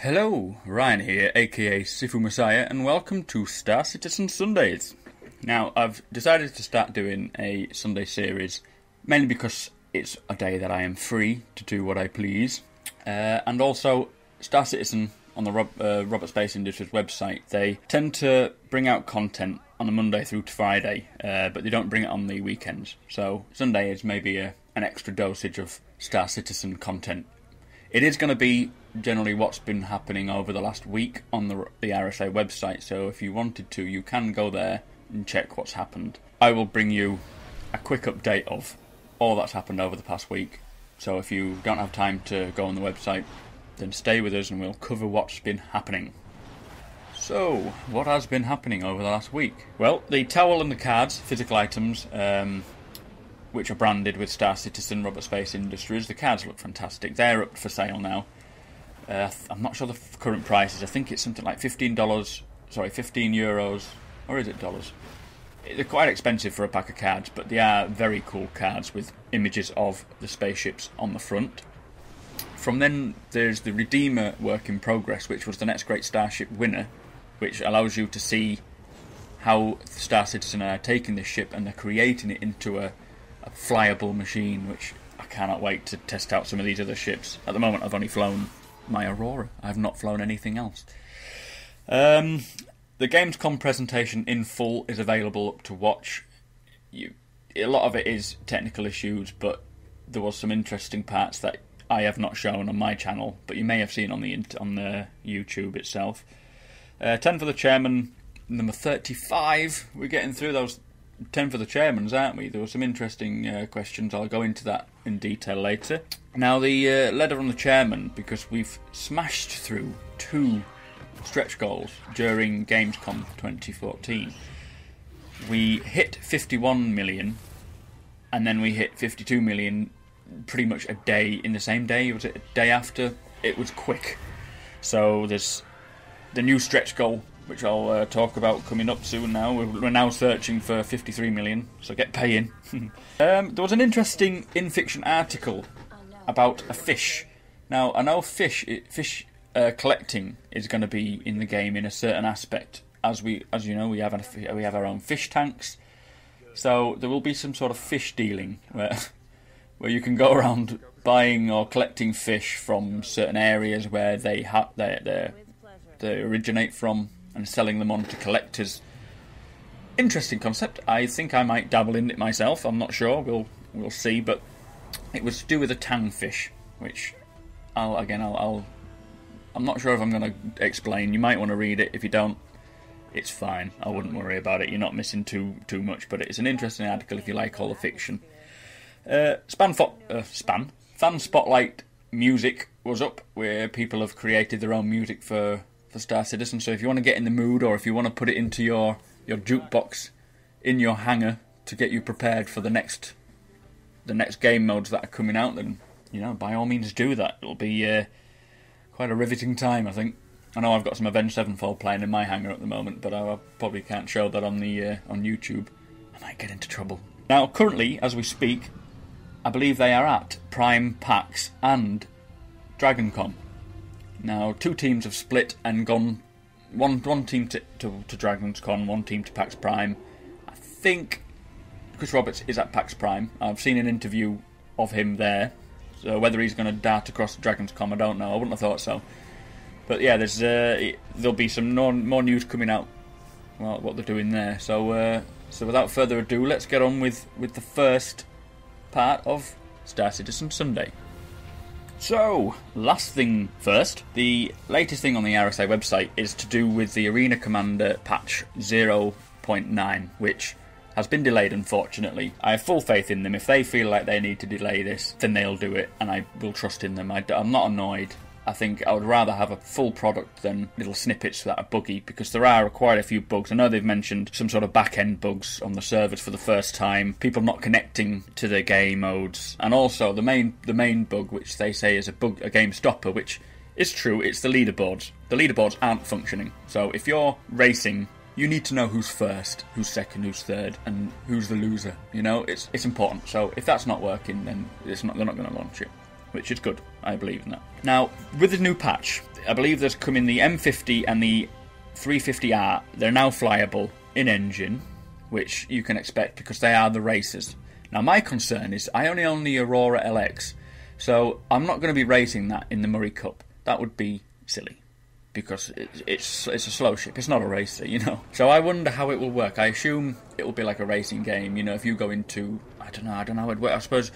Hello, Ryan here, aka Sifu Messiah, and welcome to Star Citizen Sundays. Now, I've decided to start doing a Sunday series, mainly because it's a day that I am free to do what I please, and also Star Citizen on the Robert Space Industries website, they tend to bring out content on a Monday through to Friday, but they don't bring it on the weekends, so Sunday is maybe an extra dosage of Star Citizen content. It is going to be generally what's been happening over the last week on the RSA website, so if you wanted to, you can go there and check what's happened. I will bring you a quick update of all that's happened over the past week, so if you don't have time to go on the website, then stay with us and we'll cover what's been happening. So, what has been happening over the last week? Well, the towel and the cards, physical items, which are branded with Star Citizen, Robert Space Industries. The cards look fantastic. They're up for sale now. I'm not sure the current prices. I think it's something like €15, or is it dollars? They're quite expensive for a pack of cards, but they are very cool cards with images of the spaceships on the front. From then, there's the Redeemer work in progress, which was the next great Starship winner, which allows you to see how Star Citizen are taking this ship and they're creating it into a flyable machine, which I cannot wait to test out some of these other ships. At the moment I've only flown my Aurora. I've not flown anything else. The Gamescom presentation in full is available to watch. A lot of it is technical issues, but there was some interesting parts that I have not shown on my channel, but you may have seen on the YouTube itself. 10 for the Chairman, number 35. We're getting through those 10 for the chairmans, aren't we? There were some interesting questions. I'll go into that in detail later. Now, the letter on the chairman, because we've smashed through 2 stretch goals during Gamescom 2014. We hit 51 million, and then we hit 52 million pretty much a day in the same day. Was it a day after? It was quick. So there's the new stretch goal, which I'll talk about coming up soon now. We're now searching for 53 million, so get paying. There was an interesting in-fiction article about a fish. Now, I know fish collecting is going to be in the game in a certain aspect. As you know, we have our own fish tanks, so there will be some sort of fish dealing where you can go around buying or collecting fish from certain areas where they originate from, and selling them on to collectors. Interesting concept. I think I might dabble in it myself. I'm not sure. We'll see. But it was to do with a tangfish, which I'm not sure if I'm going to explain. You might want to read it. If you don't, it's fine. I wouldn't worry about it. You're not missing too much. But it's an interesting article if you like all the fiction. Fan Spotlight music was up, where people have created their own music for Star Citizen. So if you want to get in the mood, or if you want to put it into your jukebox in your hangar to get you prepared for the next game modes that are coming out, then by all means do that. It'll be quite a riveting time, I think. I know I've got some Avenged Sevenfold playing in my hangar at the moment, but I probably can't show that on YouTube. I might get into trouble. Now, currently, as we speak, I believe they are at Prime, PAX and DragonCon. Now, 2 teams have split and gone, one team to Dragon's Con, 1 team to PAX Prime. I think Chris Roberts is at PAX Prime. I've seen an interview of him there, so whether he's going to dart across Dragon's Con, I don't know. I wouldn't have thought so. But yeah, there'll be some more news coming out about what they're doing there. So without further ado, let's get on with the first part of Star Citizen Sunday. So, last thing first, the latest thing on the RSA website is to do with the Arena Commander patch 0.9, which has been delayed, unfortunately. I have full faith in them. If they feel like they need to delay this, then they'll do it, and I will trust in them. I'm not annoyed. I think I would rather have a full product than little snippets that are buggy, because there are quite a few bugs. I know they've mentioned some sort of back-end bugs on the servers for the first time, people not connecting to the game modes, and also the main bug, which they say is a game stopper, which is true. It's the leaderboards. The leaderboards aren't functioning, so if you're racing, you need to know who's first, who's second, who's third, and who's the loser. It's important. So if that's not working, then they're not going to launch it. which is good. I believe in that. Now, with the new patch, I believe there's coming the M50 and the 350R. They're now flyable in engine, which you can expect because they are the racers. Now, my concern is I only own the Aurora LX, so I'm not going to be racing that in the Murray Cup. That would be silly, because it's a slow ship. It's not a racer, you know. So I wonder how it will work. I assume it will be like a racing game. You know, if you go into, I don't know how it works. I suppose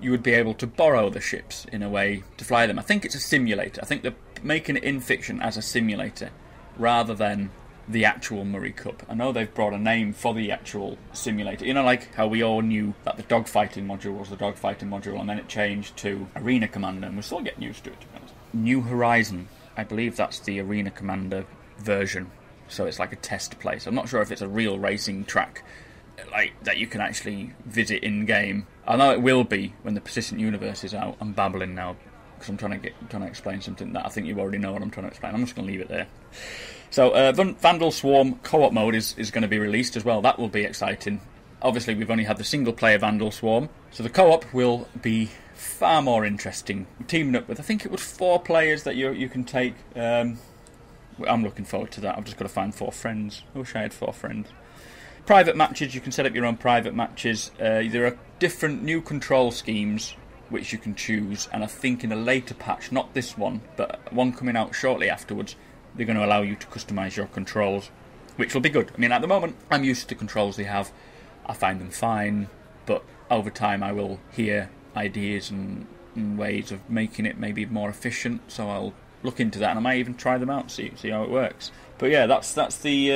you would be able to borrow the ships in a way to fly them. I think it's a simulator. I think they're making it in fiction as a simulator rather than the actual Murray Cup. I know they've brought a name for the actual simulator. You know, like how we all knew that the dogfighting module was the dogfighting module, and then it changed to Arena Commander, and we're still getting used to it, to be honest. New Horizon. I believe that's the Arena Commander version, so it's like a test place. I'm not sure if it's a real racing track like that you can actually visit in-game. I know it will be when the Persistent Universe is out. I'm babbling now because I'm trying to explain something that I think you already know what I'm trying to explain. I'm just going to leave it there. So Vandal Swarm co-op mode is going to be released as well. That will be exciting. Obviously, we've only had the single-player Vandal Swarm, so the co-op will be far more interesting. Teaming up with, I think it was 4 players that you can take. I'm looking forward to that. I've just got to find 4 friends. I wish I had 4 friends. Private matches, you can set up your own private matches. There are different new control schemes which you can choose, and I think in a later patch, not this one, but one coming out shortly afterwards, they're going to allow you to customise your controls, which will be good. I mean, at the moment, I'm used to the controls they have. I find them fine, but over time I will hear ideas and ways of making it maybe more efficient, so I'll look into that, and I might even try them out, see how it works. But yeah, that's the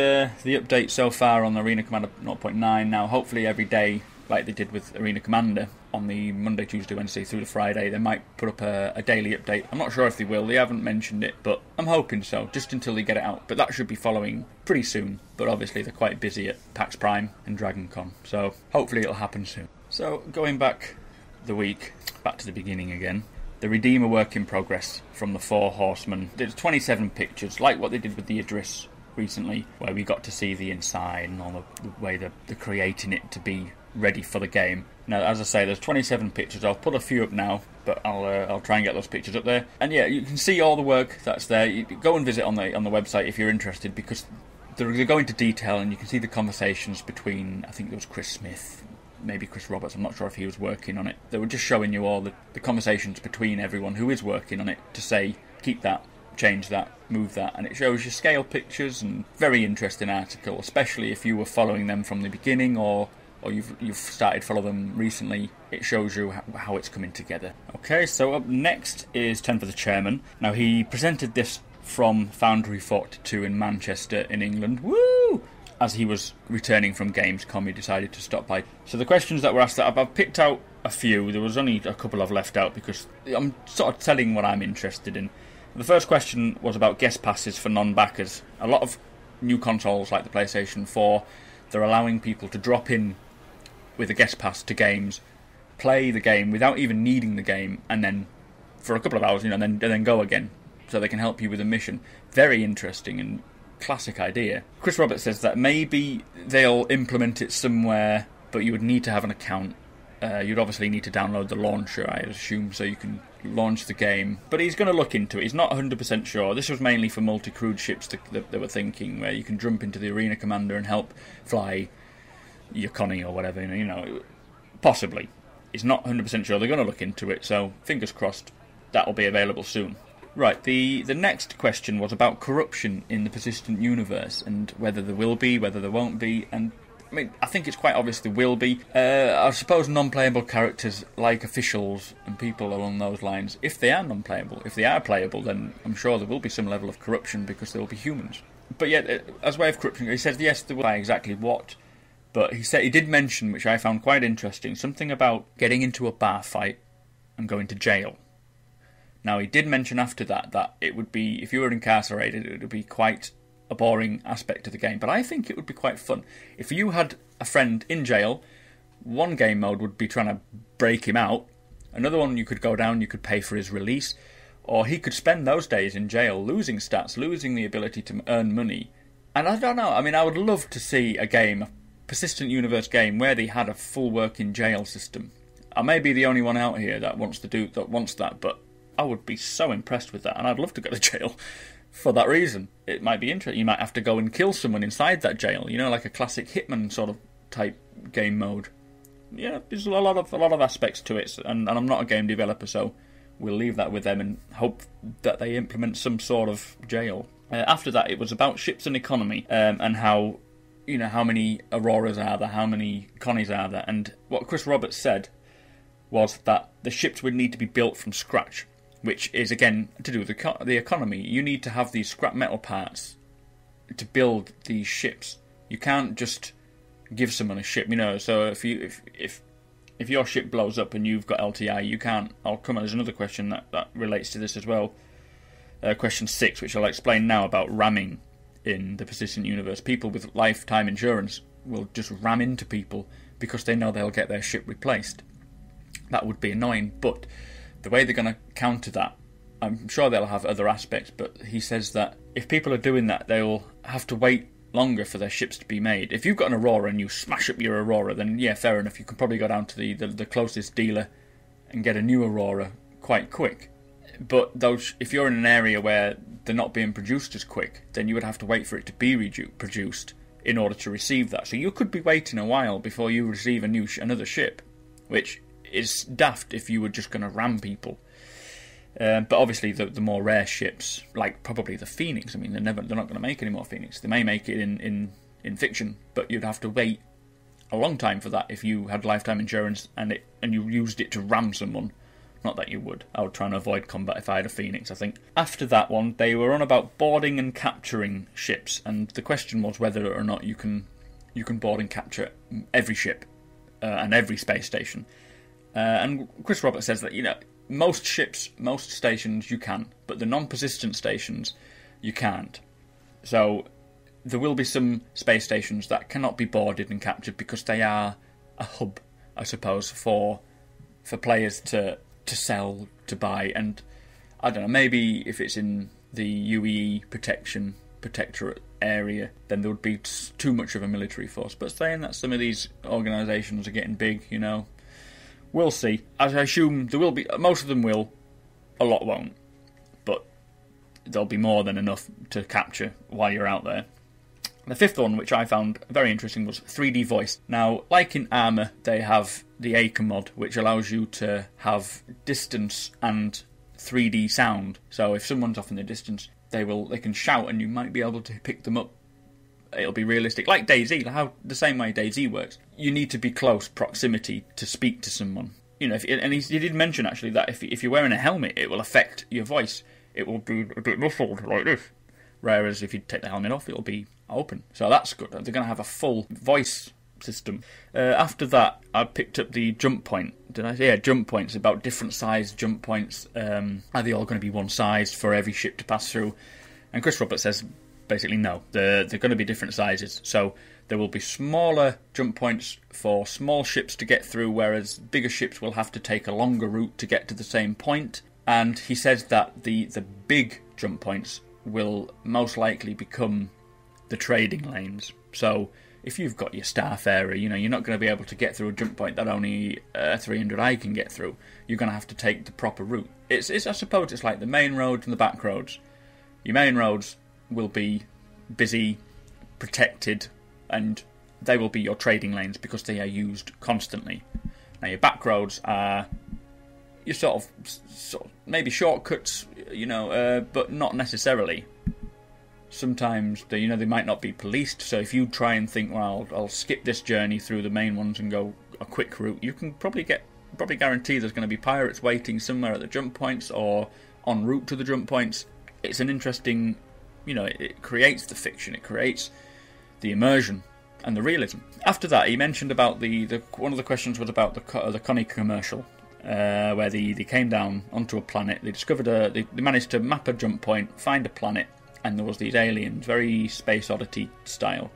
update so far on Arena Commander 0.9. Now, hopefully every day, like they did with Arena Commander, on the Monday, Tuesday, Wednesday through the Friday, they might put up a daily update. I'm not sure if they will, they haven't mentioned it, but I'm hoping so, just until they get it out. But that should be following pretty soon, but obviously they're quite busy at PAX Prime and DragonCon, so hopefully it'll happen soon. So, going back the week, back to the beginning again, the Redeemer work in progress from the 4 Horsemen. There's 27 pictures, like what they did with the Idris recently, where we got to see the inside and all the way they're creating it to be ready for the game. Now, as I say, there's 27 pictures. I'll put a few up now, but I'll try and get those pictures up there. And yeah, you can see all the work that's there. You go and visit on the website if you're interested, because they go into detail, and you can see the conversations between, I think there was Chris Smith, maybe Chris Roberts, I'm not sure if he was working on it. They were just showing you all the conversations between everyone who is working on it to say, keep that, change that, move that, and it shows you scale pictures, and very interesting article, especially if you were following them from the beginning or you've started to follow them recently. It shows you how it's coming together. Okay, so up next is 10 for the Chairman. Now, he presented this from Foundry 42 in Manchester in England. Woo! As he was returning from Gamescom, he decided to stop by. So the questions that were asked, I've picked out a few. There was only a couple I've left out because I'm sort of telling what I'm interested in. The first question was about guest passes for non-backers. A lot of new consoles like the PlayStation 4, they're allowing people to drop in with a guest pass to games, play the game without even needing the game, and then for a couple of hours, and then go again, so they can help you with a mission. Very interesting and classic idea. Chris Roberts says that maybe they'll implement it somewhere, but you would need to have an account. You'd obviously need to download the launcher, I assume, so you can launch the game. But he's going to look into it. He's not 100% sure. This was mainly for multi-crewed ships that they were thinking, where you can jump into the Arena Commander and help fly your Connie or whatever, possibly. He's not 100% sure. They're going to look into it, so fingers crossed that'll be available soon. Right, the next question was about corruption in the Persistent Universe, and whether there will be, whether there won't be, and I mean, I think it's quite obvious there will be. I suppose non-playable characters like officials and people along those lines, if they are non-playable, if they are playable, then I'm sure there will be some level of corruption because they will be humans. But yet, as way of corruption, he says yes, there will be exactly what. But he did mention, which I found quite interesting, something about getting into a bar fight and going to jail. Now, he did mention after that it would be, if you were incarcerated, it would be quite a boring aspect of the game. But I think it would be quite fun. If you had a friend in jail, one game mode would be trying to break him out. Another one, you could go down, you could pay for his release. Or he could spend those days in jail losing stats, losing the ability to earn money. And I don't know, I mean, I would love to see a game, Persistent Universe game, where they had a full working jail system. I may be the only one out here that wants that, but I would be so impressed with that, and I'd love to go to jail for that reason. It might be interesting. You might have to go and kill someone inside that jail, you know, like a classic Hitman sort of type game mode. Yeah, there's a lot of aspects to it, and I'm not a game developer, so we'll leave that with them and hope that they implement some sort of jail. After that, it was about ships and economy, and how, you know, how many Auroras are there, how many Connies are there, and what Chris Roberts said was that the ships would need to be built from scratch, which is, again, to do with the economy. You need to have these scrap metal parts to build these ships. You can't just give someone a ship, you know. So if your ship blows up and you've got LTI, you can't. I'll come on. There's another question that relates to this as well. Question 6, which I'll explain now, about ramming in the persistent universe. People with lifetime insurance will just ram into people because they know they'll get their ship replaced. That would be annoying, but the way they're going to counter that, I'm sure they'll have other aspects, but he says that if people are doing that, they'll have to wait longer for their ships to be made. If you've got an Aurora and you smash up your Aurora, then yeah, fair enough, you can probably go down to the closest dealer and get a new Aurora quite quick. But those, if you're in an area where they're not being produced as quick, then you would have to wait for it to be produced in order to receive that. So you could be waiting a while before you receive another ship, which is daft if you were just going to ram people. But obviously the more rare ships, like probably the Phoenix, I mean, they're not going to make any more Phoenix. They may make it in fiction, but you'd have to wait a long time for that if you had lifetime insurance and you used it to ram someone. Not that you would. I would try and avoid combat if I had a Phoenix, I think. After that one, they were on about boarding and capturing ships, and the question was whether or not you can board and capture every ship and every space station. And Chris Roberts says that, you know, most ships, most stations you can, but the non-persistent stations you can't. So there will be some space stations that cannot be boarded and captured because they are a hub, I suppose, for players to sell, to buy, and I don't know, maybe if it's in the UEE protectorate area, then there would be too much of a military force. But saying that some of these organisations are getting big, you know, we'll see. As I assume there will be, most of them will, a lot won't, but there'll be more than enough to capture while you're out there. The fifth one, which I found very interesting, was 3D voice. Now, like in Armour, they have the Acre mod, which allows you to have distance and 3D sound. So if someone's off in the distance, they can shout and you might be able to pick them up. It'll be realistic, like DayZ, the same way DayZ works. You need to be close proximity to speak to someone. You know, and he did mention actually that if you're wearing a helmet, it will affect your voice. It will be a bit muffled like this. Whereas if you take the helmet off, it'll be open. So that's good. They're going to have a full voice system. After that, I picked up the jump point. Did I say? Yeah, jump points, about different sized jump points. Are they all going to be one size for every ship to pass through? And Chris Roberts says, basically, no. They're going to be different sizes. So there will be smaller jump points for small ships to get through, whereas bigger ships will have to take a longer route to get to the same point. And he says that the big jump points will most likely become the trading lanes. So if you've got your Starfarer, you know, you're not going to be able to get through a jump point that only 300i can get through. You're going to have to take the proper route. It's I suppose it's like the main roads and the back roads. Your main roads will be busy, protected, and they will be your trading lanes because they are used constantly. Now your back roads are your sort of maybe shortcuts, you know, but not necessarily. Sometimes they might not be policed, so if you try and think, well, I'll skip this journey through the main ones and go a quick route, you can probably guarantee there's going to be pirates waiting somewhere at the jump points or en route to the jump points. It's an interesting, you know, it creates the fiction, it creates the immersion and the realism. After that, he mentioned about one of the questions was about the Connie commercial, where they came down onto a planet. They discovered they managed to map a jump point, find a planet, and there was these aliens, very Space Oddity style.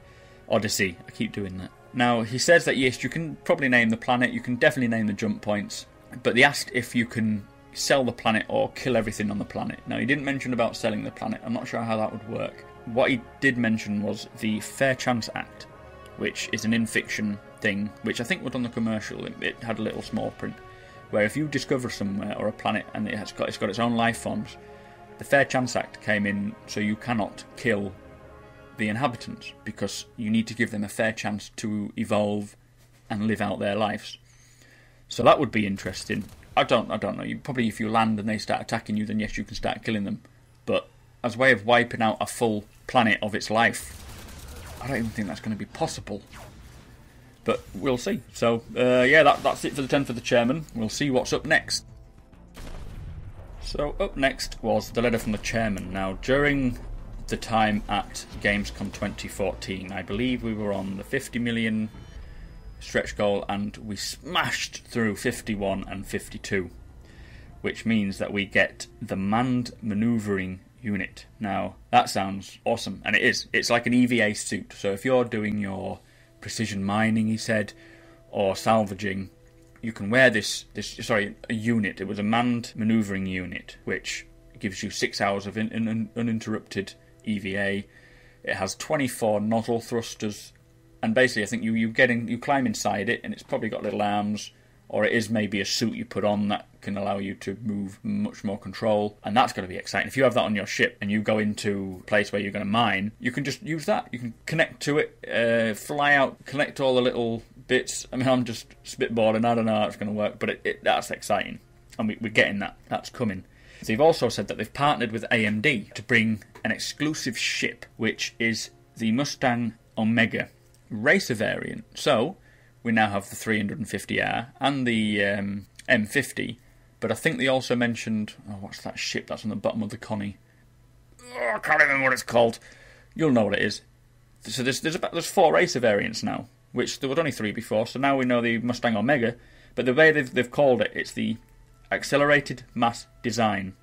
Odyssey, I keep doing that. Now, he says that yes, you can probably name the planet, you can definitely name the jump points, but they asked if you can sell the planet or kill everything on the planet. Now, he didn't mention about selling the planet. I'm not sure how that would work. What he did mention was the Fair Chance Act, which is an in-fiction thing, which I think was on the commercial. It had a little small print. where if you discover somewhere or a planet and it's got its own life forms, the Fair Chance Act came in, so you cannot kill the inhabitants because you need to give them a fair chance to evolve and live out their lives. So that would be interesting. I don't know. You probably, if you land and they start attacking you, then yes, you can start killing them. But as a way of wiping out a full planet of its life, I don't even think that's going to be possible. But we'll see. So yeah, that's it for the 10 for the chairman. We'll see what's up next. So up next was the letter from the chairman. Now, during the time at Gamescom 2014, I believe we were on the 50 million stretch goal, and we smashed through 51 and 52, which means that we get the manned manoeuvring unit. Now, that sounds awesome, and it is. It's like an EVA suit, so if you're doing your precision mining, he said, or salvaging, you can wear a unit. It was a manned manoeuvring unit, which gives you 6 hours of uninterrupted EVA. It has 24 nozzle thrusters, and basically I think you climb inside it, and it's probably got little arms, or it is maybe a suit you put on that can allow you to move much more control, and that's going to be exciting. If you have that on your ship and you go into a place where you're going to mine, you can just use that. You can connect to it, fly out, collect all the little bits. I mean, I'm just spitballing, I don't know how it's going to work, but that's exciting, and we're getting that. That's coming. They've also said that they've partnered with AMD to bring an exclusive ship, which is the Mustang Omega racer variant. So we now have the 350R and the M50, but I think they also mentioned, what's that ship that's on the bottom of the Connie? I can't remember what it's called. You'll know what it is. So there's 4 racer variants now, which there was only 3 before. So now we know the Mustang Omega, but the way they've called it, it's the Accelerated Mass Design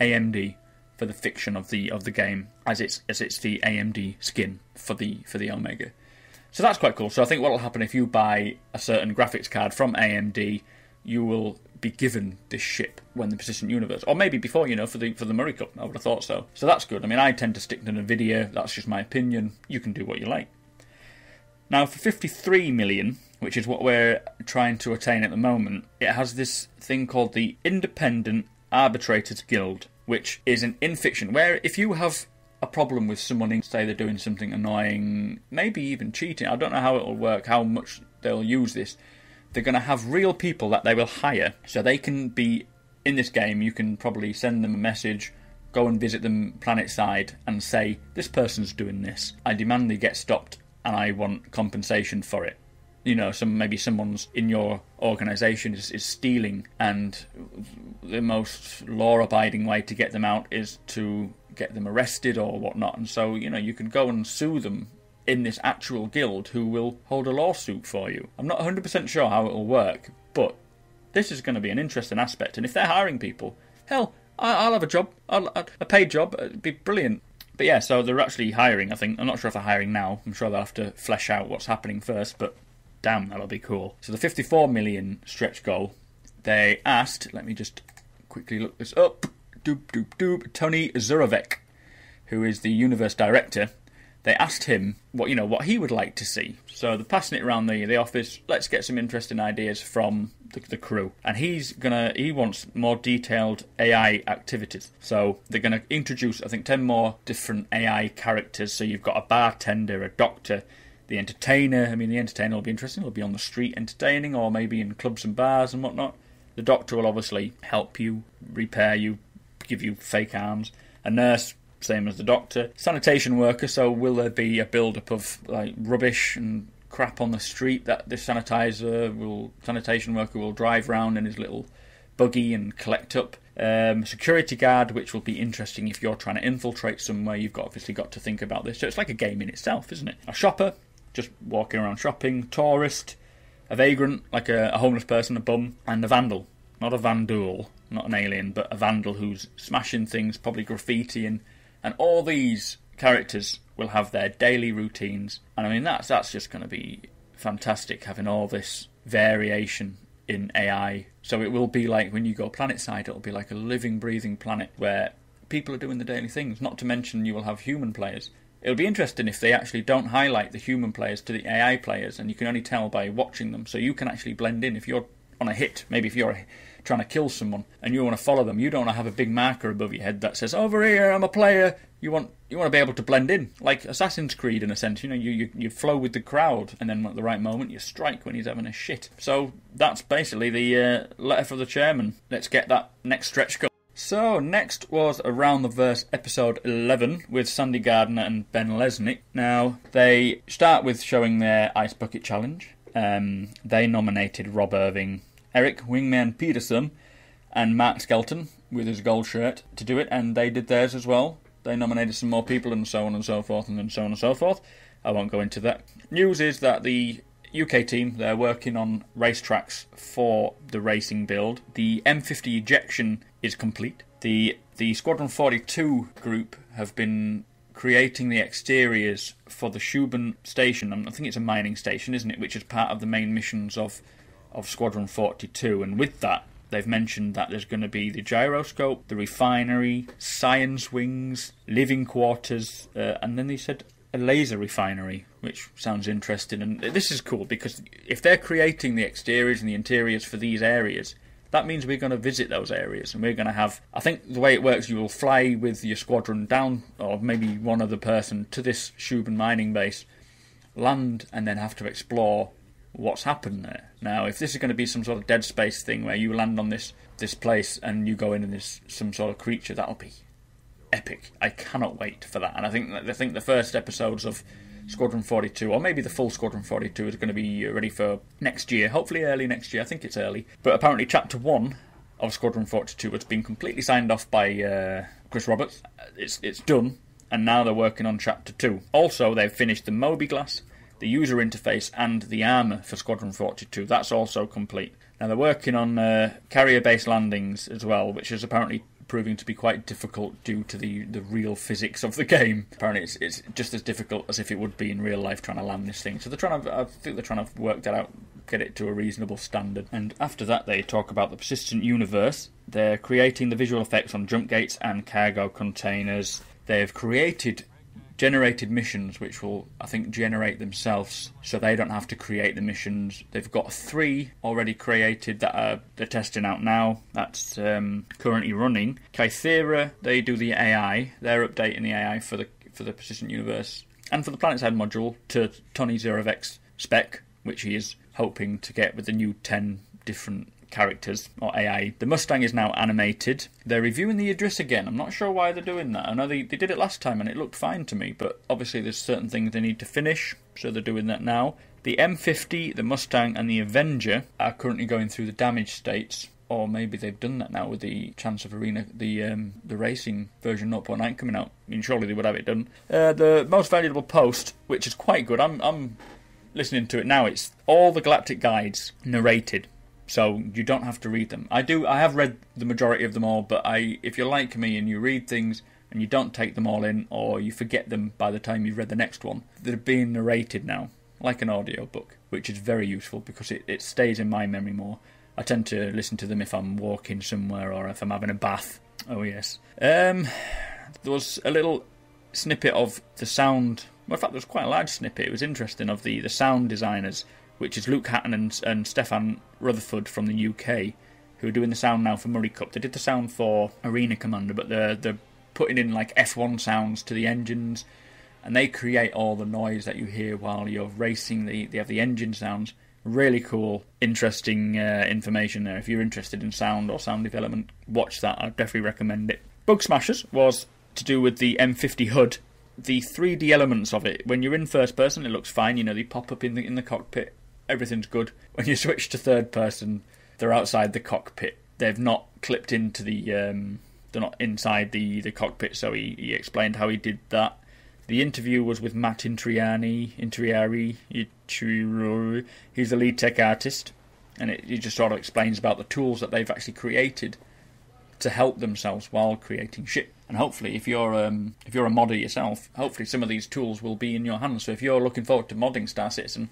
AMD for the fiction of the game, as it's the AMD skin for the Omega. So that's quite cool. So I think what will happen if you buy a certain graphics card from AMD, you will be given this ship when the Persistent Universe, or maybe before, for the Murray Cup. I would have thought so. So that's good. I mean, I tend to stick to NVIDIA. That's just my opinion. You can do what you like. Now, for 53 million, which is what we're trying to attain at the moment, it has this thing called the Independent Arbitrators Guild, which is an in-fiction, where if you have a problem with someone, say they're doing something annoying, maybe even cheating, I don't know how it'll work, how much they'll use this, they're going to have real people that they will hire, so they can be in this game. You can probably send them a message, go and visit them planet-side, and say, this person's doing this, I demand they get stopped, and I want compensation for it. Maybe someone's in your organisation is stealing, and the most law-abiding way to get them out is to get them arrested or whatnot. And so, you can go and sue them in this actual guild, who will hold a lawsuit for you. I'm not 100% sure how it will work, but this is going to be an interesting aspect. And if they're hiring people, hell, I'll have a job, a paid job. It'd be brilliant. But yeah, so they're actually hiring, I think. I'm not sure if they're hiring now. I'm sure they'll have to flesh out what's happening first, but damn, that'll be cool. So the 54 million stretch goal, they asked, let me just quickly look this up, Tony Zurovec, who is the universe director. They asked him what he would like to see. So they're passing it around the office. Let's get some interesting ideas from the crew. And he wants more detailed AI activities. So they're gonna introduce, I think, 10 more different AI characters. So you've got a bartender, a doctor, the entertainer. I mean, the entertainer will be interesting. He'll be on the street entertaining, or maybe in clubs and bars and whatnot. The doctor will obviously help you, repair you, give you fake arms. A nurse, same as the doctor. Sanitation worker, so will there be a build-up of rubbish and crap on the street that this sanitation worker will drive round in his little buggy and collect up? Security guard, which will be interesting if you're trying to infiltrate somewhere. You've obviously got to think about this. So it's like a game in itself, isn't it? A shopper, just walking around shopping. Tourist, a vagrant, like a homeless person, a bum, and a vandal. Not a vandal, not an alien, but a vandal who's smashing things, probably graffitiing. And all these characters will have their daily routines. And I mean, that's just going to be fantastic, having all this variation in AI. So it will be like, when you go planet-side, it'll be like a living, breathing planet where people are doing the daily things. Not to mention you will have human players. It'll be interesting if they actually don't highlight the human players to the AI players, and you can only tell by watching them. So you can actually blend in. If you're on a hit. Maybe if you're trying to kill someone and you want to follow them, you don't want to have a big marker above your head that says, over here, I'm a player. You want to be able to blend in, like Assassin's Creed in a sense. You know, you flow with the crowd, and then at the right moment you strike when he's having a shit. So that's basically the letter for the chairman. Let's get that next stretch going. So next was Around the Verse episode 11 with Sandy Gardner and Ben Lesnick. Now they start with showing their Ice Bucket Challenge. They nominated Rob Irving, Eric Wingman Peterson, and Mark Skelton with his gold shirt to do it, and they did theirs as well. They nominated some more people and so on and so forth and then so on and so forth. I won't go into that. News is that the UK team, they're working on Racetracks for the racing build. The M50 ejection is complete. The Squadron 42 group have been creating the exteriors for the Shuben station. I think it's a mining station, isn't it? Which is part of the main missions of Squadron 42. And with that, they've mentioned that there's going to be the gyroscope, the refinery, science wings, living quarters, and then they said a laser refinery, which sounds interesting. And this is cool because if they're creating the exteriors and the interiors for these areas, that means we're going to visit those areas and we're going to have, I think the way it works, you will fly with your squadron down, or maybe one other person, to this Shuben mining base, land, and then have to explore what's happened there. Now, if this is going to be some sort of Dead Space thing where you land on this place and you go in and there's some sort of creature, that'll be epic. I cannot wait for that. And I think the first episodes of Squadron 42, or maybe the full Squadron 42, is going to be ready for next year, hopefully early next year. I think it's early. But apparently Chapter 1 of Squadron 42 has been completely signed off by Chris Roberts. It's done, and now they're working on Chapter 2. Also, they've finished the Moby Glass, the user interface, and the armour for Squadron 42. That's also complete. Now they're working on carrier-based landings as well, which is apparently proving to be quite difficult due to the real physics of the game. Apparently it's just as difficult as if it would be in real life trying to land this thing. So I think they're trying to work that out, get it to a reasonable standard. And after that they talk about the persistent universe. They're creating the visual effects on jump gates and cargo containers. They've generated missions which will, I think, generate themselves, so they don't have to create the missions. They've got 3 already created that they're testing out now. That's currently running. Kythera, they do the AI. They're updating the AI for the Persistent Universe and for the PlanetSide module to Tony Zerovec's spec, which he is hoping to get with the new 10 different characters, or AI. The Mustang is now animated. They're reviewing the Idris again. I'm not sure why they're doing that. I know they did it last time and it looked fine to me, but obviously there's certain things they need to finish, so they're doing that now. The M50, the Mustang, and the Avenger are currently going through the damage states, or maybe they've done that now with the Chance of Arena, the racing version 0.9 coming out. I mean, surely they would have it done. The Most Valuable Post, which is quite good. I'm listening to it now. It's all the Galactic Guides narrated, so you don't have to read them. I have read the majority of them all, but if you're like me and you read things and you don't take them all in, or you forget them by the time you've read the next one, they're being narrated now, like an audio book, which is very useful because it stays in my memory more. I tend to listen to them if I'm walking somewhere or if I'm having a bath. Oh yes. There was a little snippet of the sound. Well, in fact, there was quite a large snippet. It was interesting, of the sound designers, which is Luke Hatton and Stefan Rutherford from the UK, who are doing the sound now for Murray Cup. They did the sound for Arena Commander, but they're putting in like F1 sounds to the engines, and they create all the noise that you hear while you're racing. They have the engine sounds. Really cool, interesting information there. If you're interested in sound or sound development, watch that. I'd definitely recommend it. Bug Smashers was to do with the M50 HUD. The 3D elements of it, when you're in first person, it looks fine. You know, they pop up in the cockpit. Everything's good. When you switch to third person, they're outside the cockpit. They've not clipped into they're not inside the cockpit, so he explained how he did that. The interview was with Matt Intriari. He's the lead tech artist, and he just sort of explains about the tools that they've actually created to help themselves while creating shit. And hopefully, if you're a modder yourself, hopefully some of these tools will be in your hands. So if you're looking forward to modding Star Citizen,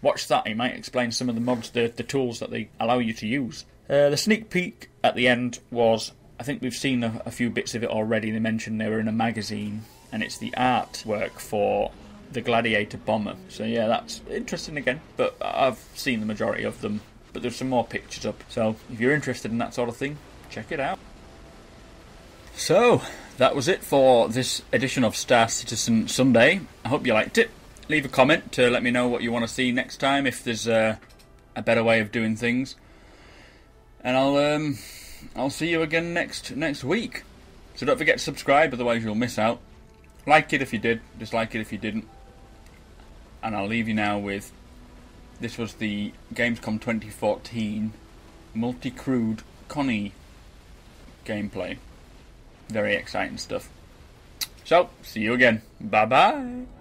watch that. He might explain some of the mods, the tools that they allow you to use. The sneak peek at the end was, I think we've seen a few bits of it already. They mentioned they were in a magazine, and it's the artwork for the Gladiator bomber. So yeah, that's interesting again, but I've seen the majority of them but there's some more pictures up. So if you're interested in that sort of thing, check it out. So that was it for this edition of Star Citizen Sunday. I hope you liked it. Leave a comment to let me know what you want to see next time, if there's a better way of doing things. And I'll see you again next week. So don't forget to subscribe, otherwise you'll miss out. Like it if you did, dislike it if you didn't. And I'll leave you now with, this was the Gamescom 2014 multi-crewed Connie gameplay. Very exciting stuff. So, see you again. Bye bye.